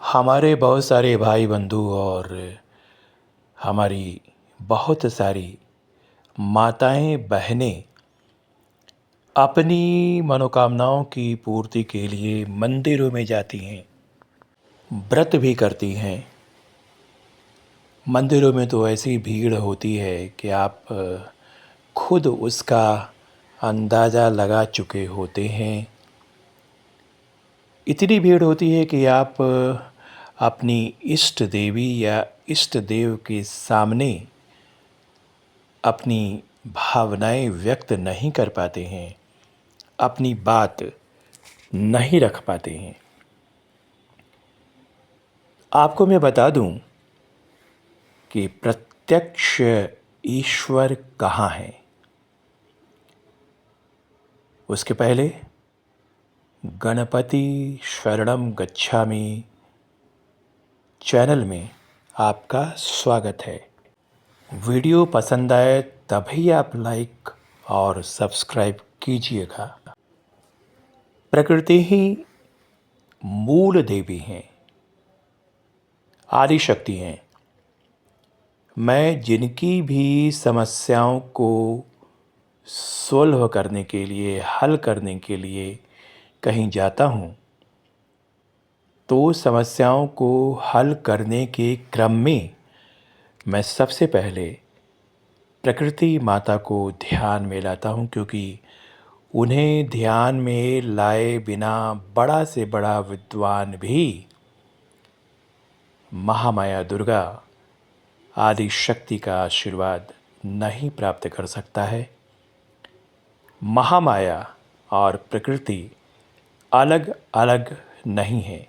हमारे बहुत सारे भाई बंधु और हमारी बहुत सारी माताएं बहनें अपनी मनोकामनाओं की पूर्ति के लिए मंदिरों में जाती हैं, व्रत भी करती हैं। मंदिरों में तो ऐसी भीड़ होती है कि आप खुद उसका अंदाज़ा लगा चुके होते हैं। इतनी भीड़ होती है कि आप अपनी इष्ट देवी या इष्ट देव के सामने अपनी भावनाएं व्यक्त नहीं कर पाते हैं, अपनी बात नहीं रख पाते हैं। आपको मैं बता दूं कि प्रत्यक्ष ईश्वर कहाँ है। उसके पहले गणपति शरणम गच्छामि चैनल में आपका स्वागत है। वीडियो पसंद आए तभी आप लाइक और सब्सक्राइब कीजिएगा। प्रकृति ही मूल देवी हैं, आदि शक्ति हैं। मैं जिनकी भी समस्याओं को सोल्व करने के लिए, हल करने के लिए कहीं जाता हूँ तो समस्याओं को हल करने के क्रम में मैं सबसे पहले प्रकृति माता को ध्यान में लाता हूँ, क्योंकि उन्हें ध्यान में लाए बिना बड़ा से बड़ा विद्वान भी महामाया दुर्गा आदि शक्ति का आशीर्वाद नहीं प्राप्त कर सकता है। महामाया और प्रकृति अलग अलग नहीं है।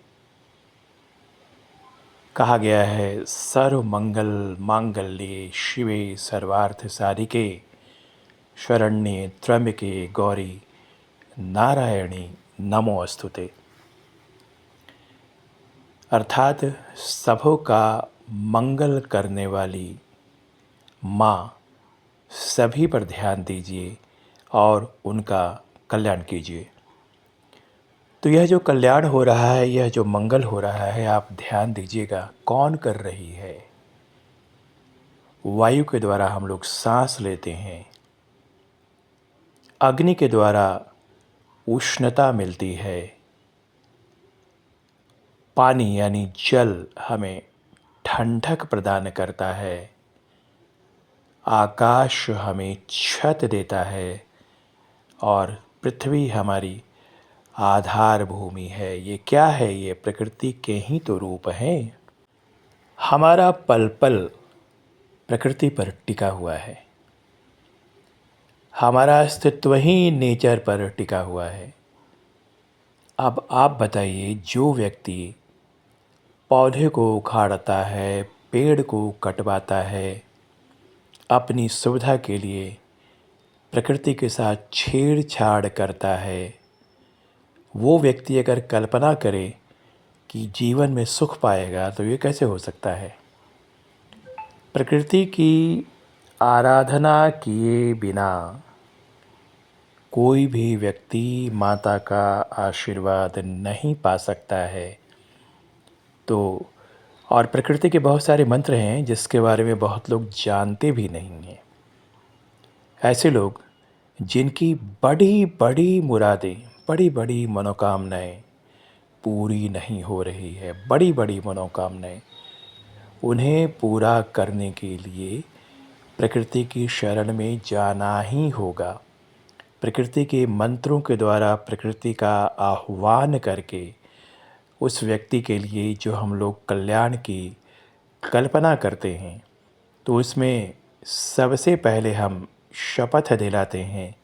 कहा गया है सर्व मंगल मांगल्ये शिवे सर्वार्थ साधिके शरण्ये त्र्यंबके गौरी नारायणी नमोस्तुते। अर्थात सबों का मंगल करने वाली माँ, सभी पर ध्यान दीजिए और उनका कल्याण कीजिए। तो यह जो कल्याण हो रहा है, यह जो मंगल हो रहा है, आप ध्यान दीजिएगा कौन कर रही है। वायु के द्वारा हम लोग सांस लेते हैं, अग्नि के द्वारा उष्णता मिलती है, पानी यानी जल हमें ठंडक प्रदान करता है, आकाश हमें छत देता है और पृथ्वी हमारी आधार भूमि है। ये क्या है? ये प्रकृति के ही तो रूप हैं। हमारा पल पल प्रकृति पर टिका हुआ है, हमारा अस्तित्व ही नेचर पर टिका हुआ है। अब आप बताइए, जो व्यक्ति पौधे को उखाड़ता है, पेड़ को कटवाता है, अपनी सुविधा के लिए प्रकृति के साथ छेड़छाड़ करता है, वो व्यक्ति अगर कल्पना करे कि जीवन में सुख पाएगा तो ये कैसे हो सकता है? प्रकृति की आराधना किए बिना कोई भी व्यक्ति माता का आशीर्वाद नहीं पा सकता है। तो और प्रकृति के बहुत सारे मंत्र हैं जिसके बारे में बहुत लोग जानते भी नहीं हैं। ऐसे लोग जिनकी बड़ी बड़ी मुरादें, बड़ी बड़ी मनोकामनाएं पूरी नहीं हो रही है, बड़ी बड़ी मनोकामनाएं, उन्हें पूरा करने के लिए प्रकृति की शरण में जाना ही होगा। प्रकृति के मंत्रों के द्वारा प्रकृति का आह्वान करके उस व्यक्ति के लिए जो हम लोग कल्याण की कल्पना करते हैं, तो उसमें सबसे पहले हम शपथ दिलाते हैं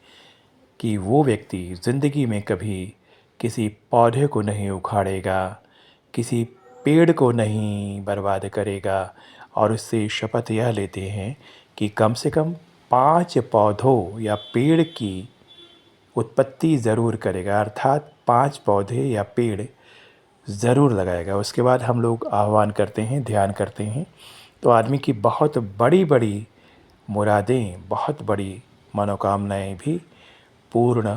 कि वो व्यक्ति ज़िंदगी में कभी किसी पौधे को नहीं उखाड़ेगा, किसी पेड़ को नहीं बर्बाद करेगा, और उससे शपथ यह लेते हैं कि कम से कम 5 पौधों या पेड़ की उत्पत्ति ज़रूर करेगा, अर्थात 5 पौधे या पेड़ ज़रूर लगाएगा। उसके बाद हम लोग आह्वान करते हैं, ध्यान करते हैं, तो आदमी की बहुत बड़ी बड़ी मुरादें, बहुत बड़ी मनोकामनाएं भी पूर्ण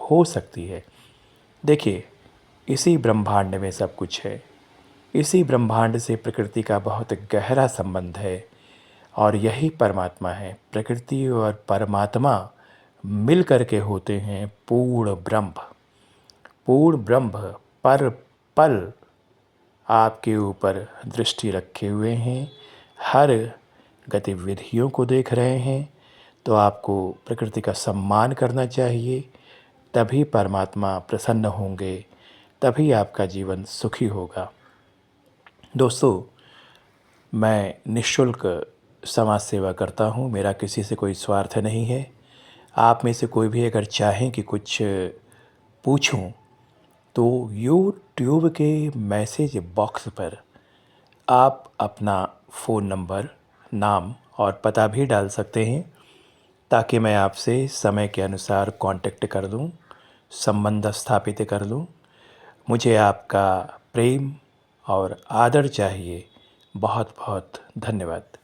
हो सकती है। देखिए, इसी ब्रह्मांड में सब कुछ है। इसी ब्रह्मांड से प्रकृति का बहुत गहरा संबंध है और यही परमात्मा है। प्रकृति और परमात्मा मिल कर के होते हैं पूर्ण ब्रह्म। पूर्ण ब्रह्म पर पल आपके ऊपर दृष्टि रखे हुए हैं, हर गतिविधियों को देख रहे हैं। तो आपको प्रकृति का सम्मान करना चाहिए, तभी परमात्मा प्रसन्न होंगे, तभी आपका जीवन सुखी होगा। दोस्तों, मैं निःशुल्क समाज सेवा करता हूँ, मेरा किसी से कोई स्वार्थ नहीं है। आप में से कोई भी अगर चाहें कि कुछ पूछूं तो यूट्यूब के मैसेज बॉक्स पर आप अपना फ़ोन नंबर, नाम और पता भी डाल सकते हैं, ताकि मैं आपसे समय के अनुसार कांटेक्ट कर दूं, संबंध स्थापित कर लूं। मुझे आपका प्रेम और आदर चाहिए। बहुत बहुत धन्यवाद।